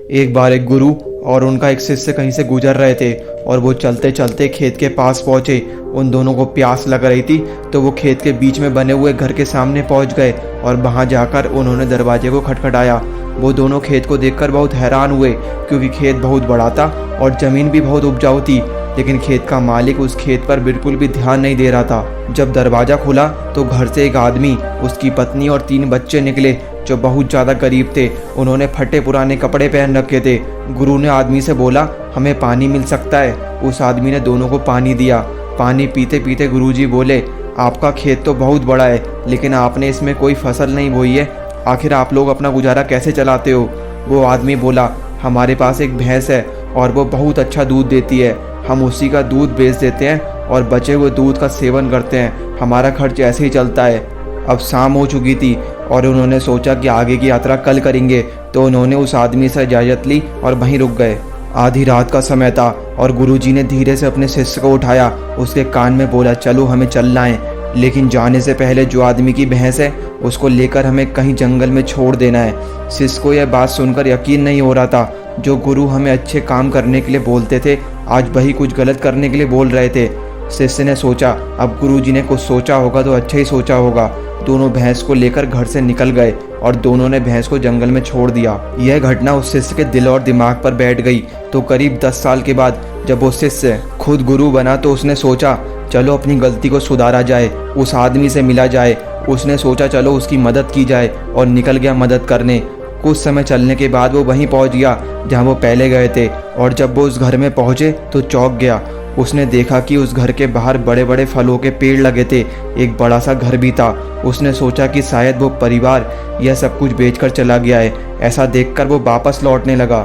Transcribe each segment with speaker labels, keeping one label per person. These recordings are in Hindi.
Speaker 1: एक बार एक गुरु और उनका एक शिष्य कहीं से गुजर रहे थे और वो चलते चलते खेत के पास पहुंचे। उन दोनों को प्यास लग रही थी तो वो खेत के बीच में बने हुए घर के सामने पहुंच गए और वहां जाकर उन्होंने दरवाजे को खटखटाया। वो दोनों खेत को देखकर बहुत हैरान हुए क्योंकि खेत बहुत बड़ा था और ज़मीन भी बहुत उपजाऊ थी, लेकिन खेत का मालिक उस खेत पर बिल्कुल भी ध्यान नहीं दे रहा था। जब दरवाज़ा खुला तो घर से एक आदमी, उसकी पत्नी और 3 बच्चे निकले जो बहुत ज़्यादा गरीब थे। उन्होंने फटे पुराने कपड़े पहन रखे थे। गुरु ने आदमी से बोला, हमें पानी मिल सकता है? उस आदमी ने दोनों को पानी दिया। पानी पीते पीते गुरुजी बोले, आपका खेत तो बहुत बड़ा है लेकिन आपने इसमें कोई फसल नहीं बोई है, आखिर आप लोग अपना गुजारा कैसे चलाते हो? वो आदमी बोला, हमारे पास एक भैंस है और वो बहुत अच्छा दूध देती है, हम उसी का दूध बेच देते हैं और बचे हुए दूध का सेवन करते हैं, हमारा खर्च ऐसे ही चलता है। अब शाम हो चुकी थी और उन्होंने सोचा कि आगे की यात्रा कल करेंगे, तो उन्होंने उस आदमी से इजाज़त ली और वहीं रुक गए। आधी रात का समय था और गुरुजी ने धीरे से अपने शिष्य को उठाया, उसके कान में बोला, चलो हमें चलना है, लेकिन जाने से पहले जो आदमी की भैंस है उसको लेकर हमें कहीं जंगल में छोड़ देना है। शिष्य को यह बात सुनकर यकीन नहीं हो रहा था। जो गुरु हमें अच्छे काम करने के लिए बोलते थे, आज वही कुछ गलत करने के लिए बोल रहे थे। शिष्य ने सोचा, अब गुरुजी ने कुछ सोचा होगा तो अच्छा ही सोचा होगा। दोनों भैंस को लेकर घर से निकल गए और दोनों ने भैंस को जंगल में छोड़ दिया। यह घटना उस शिष्य के दिल और दिमाग पर बैठ गई। तो करीब 10 साल के बाद जब वो शिष्य खुद गुरु बना तो उसने सोचा, चलो अपनी गलती को सुधारा जाए, उस आदमी से मिला जाए। उसने सोचा चलो उसकी मदद की जाए और निकल गया मदद करने। कुछ समय चलने के बाद वो वहीं पहुंच गया जहां वो पहले गए थे और जब वो उस घर में पहुंचे तो चौंक गया। उसने देखा कि उस घर के बाहर बड़े बड़े फलों के पेड़ लगे थे, एक बड़ा सा घर भी था। उसने सोचा कि शायद वो परिवार यह सब कुछ बेचकर चला गया है। ऐसा देखकर वो वापस लौटने लगा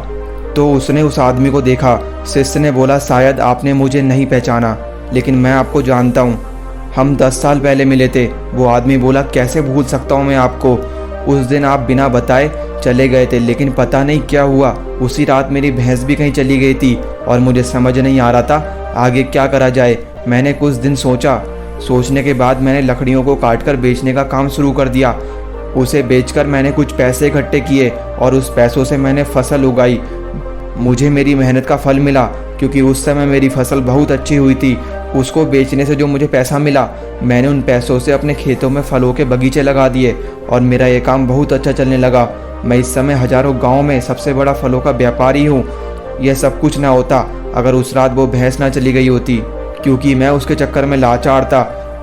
Speaker 1: तो उसने उस आदमी को देखा। शिष्य ने बोला, शायद आपने मुझे नहीं पहचाना लेकिन मैं आपको जानता हूँ, हम 10 साल पहले मिले थे। वो आदमी बोला, कैसे भूल सकता हूँ मैं आपको, उस दिन आप बिना बताए चले गए थे लेकिन पता नहीं क्या हुआ, उसी रात मेरी भैंस भी कहीं चली गई थी और मुझे समझ नहीं आ रहा था आगे क्या करा जाए। मैंने कुछ दिन सोचा, सोचने के बाद मैंने लकड़ियों को काटकर बेचने का काम शुरू कर दिया। उसे बेचकर मैंने कुछ पैसे इकट्ठे किए और उस पैसों से मैंने फसल उगाई। मुझे मेरी मेहनत का फल मिला क्योंकि उस समय मेरी फसल बहुत अच्छी हुई थी। उसको बेचने से जो मुझे पैसा मिला, मैंने उन पैसों से अपने खेतों में फलों के बगीचे लगा दिए और मेरा ये काम बहुत अच्छा चलने लगा। मैं इस समय हजारों गाँव में सबसे बड़ा फलों का व्यापारी हूँ। यह सब कुछ ना होता अगर उस रात वो भैंस ना चली गई होती, क्योंकि मैं उसके चक्कर में लाचार था।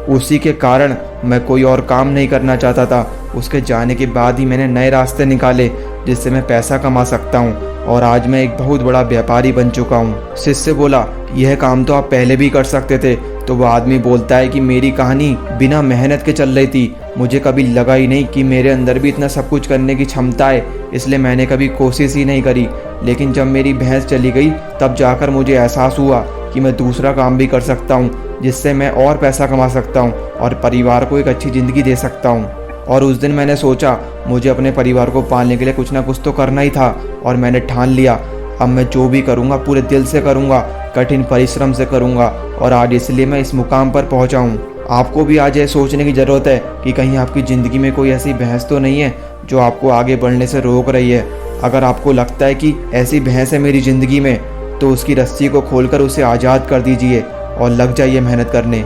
Speaker 1: उसी के कारण मैं कोई और काम नहीं करना चाहता था। उसके जाने के बाद ही मैंने नए रास्ते निकाले जिससे मैं पैसा कमा सकता हूँ और आज मैं एक बहुत बड़ा व्यापारी बन चुका हूँ। शिष्य बोला, यह काम तो आप पहले भी कर सकते थे। तो वह आदमी बोलता है कि मेरी कहानी बिना मेहनत के चल रही थी, मुझे कभी लगा ही नहीं कि मेरे अंदर भी इतना सब कुछ करने की क्षमता है, इसलिए मैंने कभी कोशिश ही नहीं करी। लेकिन जब मेरी भैंस चली गई तब जाकर मुझे एहसास हुआ कि मैं दूसरा काम भी कर सकता हूँ जिससे मैं और पैसा कमा सकता हूँ और परिवार को एक अच्छी ज़िंदगी दे सकता हूँ। और उस दिन मैंने सोचा मुझे अपने परिवार को पालने के लिए कुछ ना कुछ तो करना ही था और मैंने ठान लिया, अब मैं जो भी करूँगा पूरे दिल से करूँगा, कठिन परिश्रम से करूँगा और आज इसलिए मैं इस मुकाम पर पहुँचा हूँ। आपको भी आज ये सोचने की ज़रूरत है कि कहीं आपकी ज़िंदगी में कोई ऐसी भैंस तो नहीं है जो आपको आगे बढ़ने से रोक रही है। अगर आपको लगता है कि ऐसी भैंस है मेरी ज़िंदगी में, तो उसकी रस्सी को खोलकर उसे आज़ाद कर दीजिए और लग जाइए मेहनत करने।